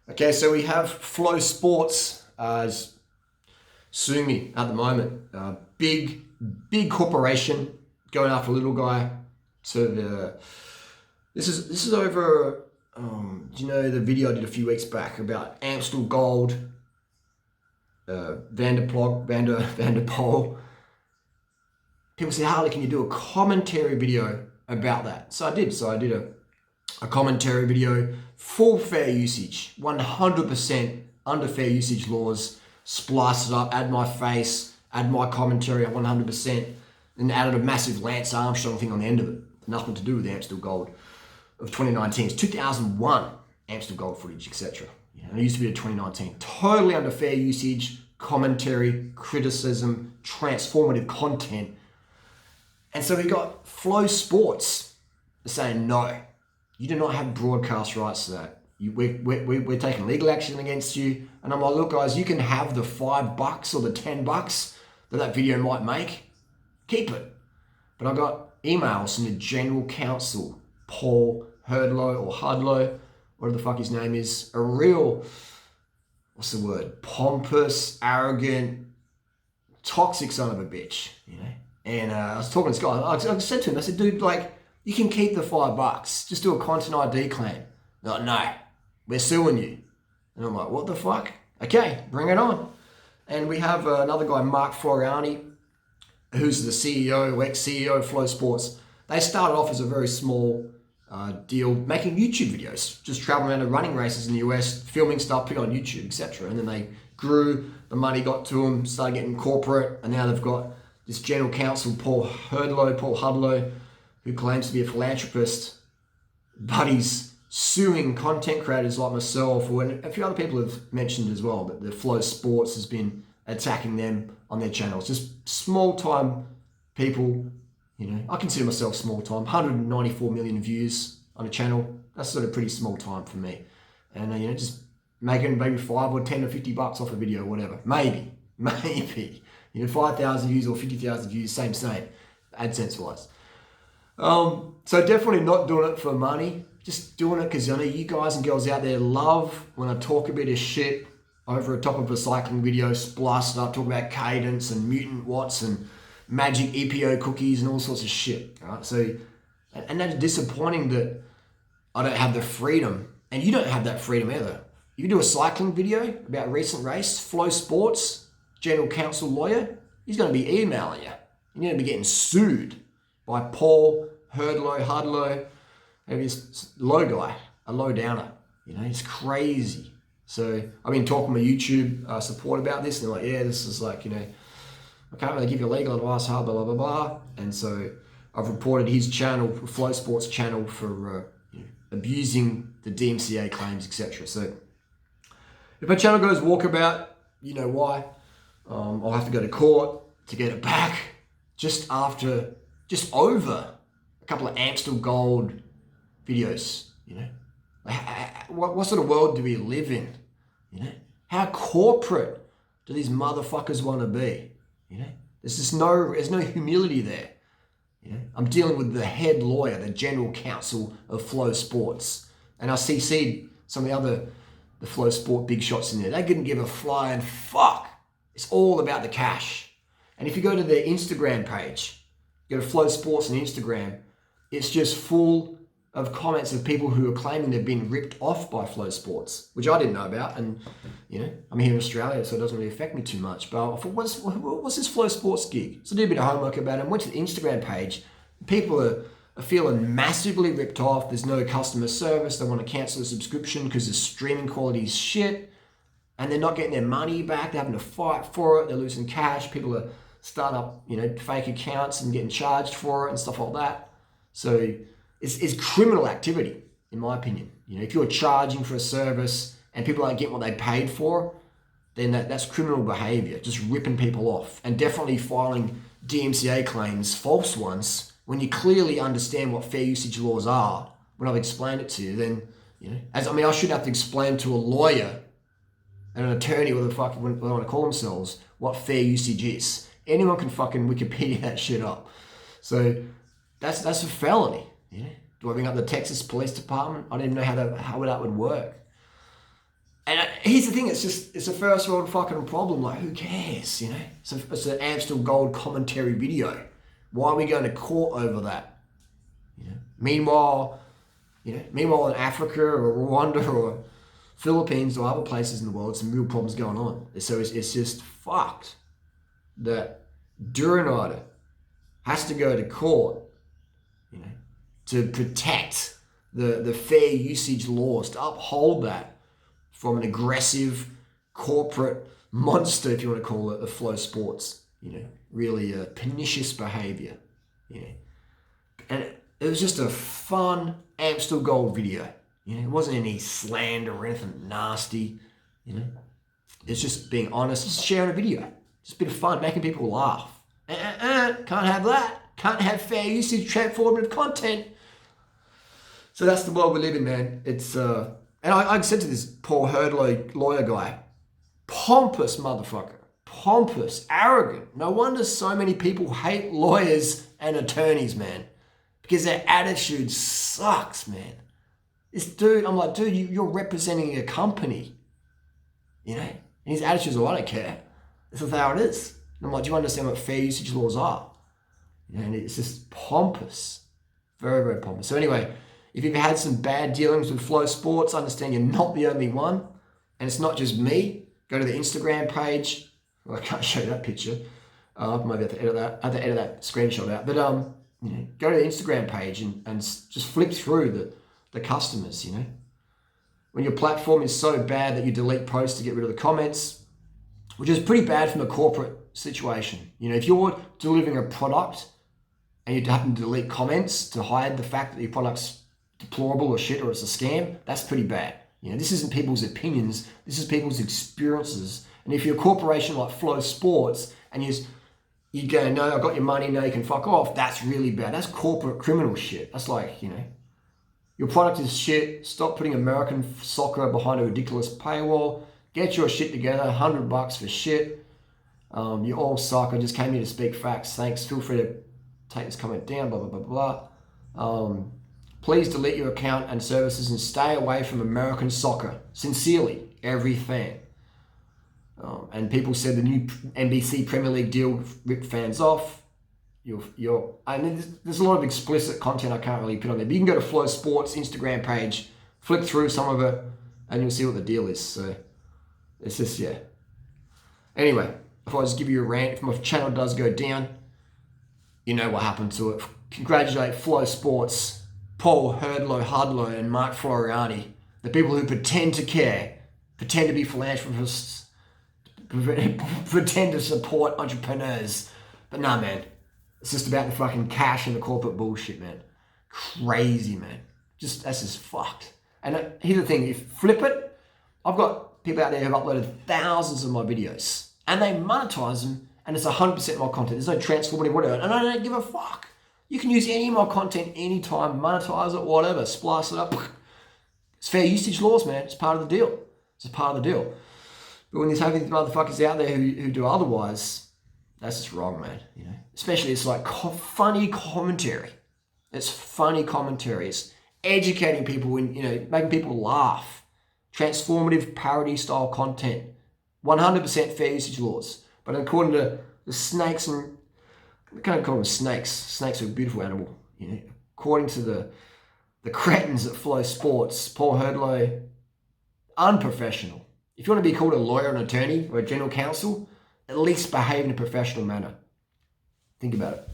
Okay, so we have Flosports as suing me at the moment. Big corporation going after a little guy. So this is over. Do you know the video I did a few weeks back about Amstel Gold, Van der Poel? People say, Harley, can you do a commentary video about that? So I did. So I did a commentary video, full fair usage, 100% under fair usage laws, spliced it up, add my face, add my commentary at 100%, and added a massive Lance Armstrong thing on the end of it. Nothing to do with the Amstel Gold of 2019. It's 2001 Amstel Gold footage, etc. And it used to be a 2019. Totally under fair usage, commentary, criticism, transformative content. And so we got Flosports saying, no, you do not have broadcast rights to that. We're taking legal action against you. And I'm like, look guys, you can have the $5 or the $10 that video might make. Keep it. But I got emails from the general counsel, Paul Hurdlow or Hurdlow, whatever the fuck his name is, a real, what's the word, pompous, arrogant, toxic son of a bitch, you know? And I was talking to this guy, I said to him, I said, dude, like, you can keep the $5, just do a content ID claim. They're like, no, we're suing you. And I'm like, what the fuck? Okay, bring it on. And we have another guy, Mark Floriani, who's the CEO, ex-CEO of Flosports. They started off as a very small deal, making YouTube videos, just traveling around to running races in the US, filming stuff, putting on YouTube, etc. And then they grew, the money got to them, started getting corporate, and now they've got this general counsel, Paul Hurdlow, who claims to be a philanthropist, but he's suing content creators like myself, and a few other people have mentioned as well that the Flosports has been attacking them on their channels. Just small time people, you know, I consider myself small time, 194 million views on a channel. That's sort of pretty small time for me. And, you know, just making maybe 5 or 10 or $50 off a video, whatever. Maybe. You know, 5,000 views or 50,000 views, same, AdSense wise. So definitely not doing it for money, just doing it because I know you guys and girls out there love when I talk a bit of shit over the top of a cycling video, spliced up, talk about cadence and mutant watts and magic EPO cookies and all sorts of shit, right? So, and that's disappointing that I don't have the freedom, and you don't have that freedom either. You do a cycling video about a recent race, Flosports, general counsel lawyer, he's going to be emailing you. You're going to be getting sued by Paul Hurdlow, maybe this low guy, a low downer. You know, he's crazy. So I've been talking to my YouTube support about this, and they're like, yeah, this is like, you know, I can't really give you legal advice, blah, blah, blah, blah. And so I've reported his channel, Flosports channel, for you know, abusing the DMCA claims, etc. So if my channel goes walkabout, you know why. I'll have to go to court to get it back just over a couple of Amstel Gold videos, you know. What sort of world do we live in, you know? How corporate do these motherfuckers want to be, you know? There's no humility there, you know. I'm dealing with the head lawyer, the general counsel of Flosports, and I CC'd some of the Flosport big shots in there. They didn't give a flying fuck. It's all about the cash. And if you go to their Instagram page, go to Flosports on Instagram, it's just full of comments of people who are claiming they've been ripped off by Flosports, which I didn't know about. And, you know, I'm here in Australia, so it doesn't really affect me too much. But I thought, what's this Flosports gig? So I did a bit of homework about it. I went to the Instagram page. People are feeling massively ripped off. There's no customer service. They want to cancel the subscription because the streaming quality is shit. And they're not getting their money back. They're having to fight for it. They're losing cash. People are starting up, you know, fake accounts and getting charged for it and stuff like that. So it's criminal activity, in my opinion. You know, if you're charging for a service and people aren't getting what they paid for, then that's criminal behavior, just ripping people off, and definitely filing DMCA claims, false ones, when you clearly understand what fair usage laws are. When I've explained it to you, then, you know, I shouldn't have to explain to a lawyer and an attorney, whatever the fuck they want to call themselves, what fair usage is. Anyone can fucking Wikipedia that shit up. So that's a felony. Yeah. Do I bring up the Texas Police Department? I don't even know how that would work. here's the thing, it's a first world fucking problem. Like, who cares, you know? It's an Amstel Gold commentary video. Why are we going to court over that? You know? Meanwhile in Africa or Rwanda or Philippines or other places in the world, some real problems going on. So it's just fucked that durianrider has to go to court, you know, to protect the fair usage laws, to uphold that from an aggressive corporate monster, if you want to call it, of Flosports. You know, really pernicious behavior. You know, and it was just a fun Amstel Gold video. You know, it wasn't any slander or anything nasty. You know, it's just being honest, just sharing a video, just a bit of fun, making people laugh. Can't have that. Can't have fair usage, transformative content. So that's the world we live in, man. It's and I said to this poor Hurdlow lawyer guy, pompous motherfucker, pompous, arrogant. No wonder so many people hate lawyers and attorneys, man, because their attitude sucks, man. This dude, I'm like, dude, you're representing a company, you know? And his attitude's, oh, I don't care. This is how it is. And I'm like, do you understand what fair usage laws are? You know, and it's just pompous. Very, very pompous. So anyway, if you've had some bad dealings with Flosports, understand you're not the only one. And it's not just me. Go to the Instagram page. Well, I can't show you that picture. Maybe I have to edit that. I have to edit that screenshot out. But you know, go to the Instagram page and just flip through the customers, you know. When your platform is so bad that you delete posts to get rid of the comments, which is pretty bad from a corporate situation. You know, if you're delivering a product and you have to delete comments to hide the fact that your product's deplorable or shit or it's a scam, that's pretty bad. You know, this isn't people's opinions, this is people's experiences. And if you're a corporation like Flosports and you go, no, I got your money, now you can fuck off, that's really bad. That's corporate criminal shit. That's like, you know, your product is shit, stop putting American soccer behind a ridiculous paywall, get your shit together, $100 for shit. You all suck, I just came here to speak facts, thanks, feel free to take this comment down, blah, blah, blah, blah. Please delete your account and services and stay away from American soccer. Sincerely, every fan. And people said the new NBC Premier League deal ripped fans off. I mean, there's a lot of explicit content I can't really put on there. But you can go to Flosports Instagram page, flick through some of it, and you'll see what the deal is. So it's just, yeah. Anyway, if I just give you a rant, if my channel does go down, you know what happened to it. Congratulate Flosports, Paul Hurdlow, and Mark Floriani, the people who pretend to care, pretend to be philanthropists, pretend to support entrepreneurs. But nah, man, it's just about the fucking cash and the corporate bullshit, man. Crazy, man. That's just fucked. And here's the thing, if flip it, I've got people out there who've uploaded thousands of my videos and they monetize them and it's 100% my content. There's no transformative whatever. And I don't give a fuck. You can use any of my content anytime, monetize it, whatever, splice it up. It's fair usage laws, man. It's part of the deal. It's part of the deal. But when there's having motherfuckers out there who do otherwise, that's just wrong, man. You know, especially it's like funny commentary. It's funny commentary. It's educating people and, you know, making people laugh. Transformative parody style content. 100% fair usage laws. But according to the snakes and I can't call them snakes. Snakes are a beautiful animal. You know, according to the cretins at Flosports, Paul Hurdlow, unprofessional. If you want to be called a lawyer, an attorney, or a general counsel, at least behave in a professional manner. Think about it.